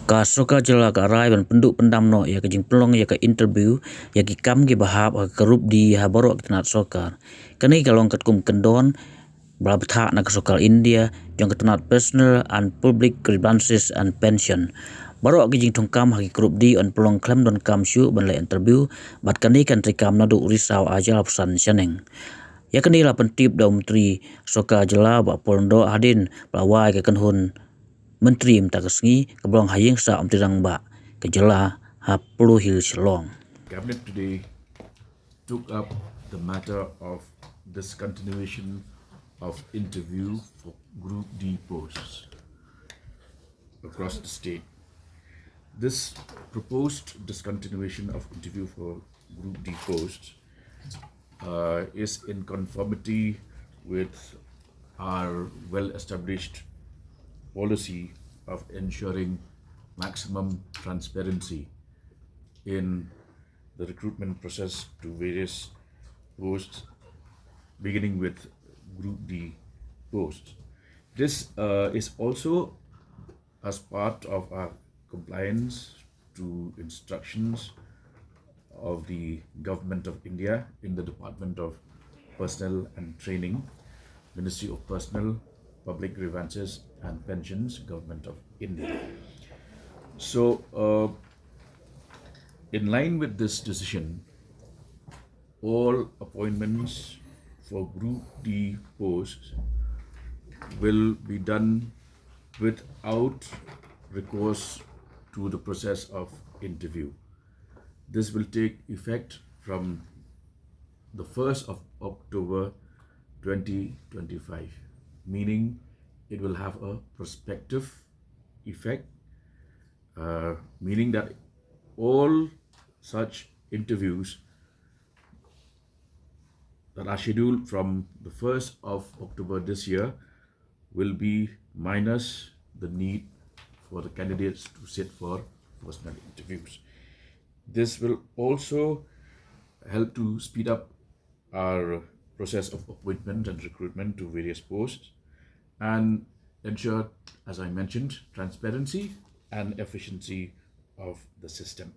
Ka soka jela ka rai ban penduk pendam no ya ka jing pelong ya ka interview ya ki kam ki bahap ka rup di ha borok tenat sokar. Kani ka long kat kum kendon Brabtha na kasokal India jong ketenat personal and public grievances and pension. Barok ki jing tongkam haki grup di on pelong klem don kam syu ban le interview bat kani kan trikam na du risau aja lapsan seneng. Ya kani la pentip da menteri soka jela ba polndo hadin pelawai ke kenhun menteri mta kesngi keblong hayeng sa omtirang ba ke jela ha pulu hil shalong. Cabinet today took up the matter of discontinuation of interview for Group D posts across the state. This proposed discontinuation of interview for Group D posts is in conformity with our well-established policy of ensuring maximum transparency in the recruitment process to various posts, beginning with Group D posts. This is also as part of our compliance to instructions of the Government of India in the Department of Personnel and Training, Ministry of Personnel, Public Grievances and Pensions, Government of India. So, in line with this decision, all appointments for Group D posts will be done without recourse to the process of interview. This will take effect from the 1st of October 2025, meaning it will have a prospective effect, meaning that all such interviews that are scheduled from the 1st of October this year will be minus the need for the candidates to sit for personal interviews. This will also help to speed up our process of appointment and recruitment to various posts and ensure, as I mentioned, transparency and efficiency of the system.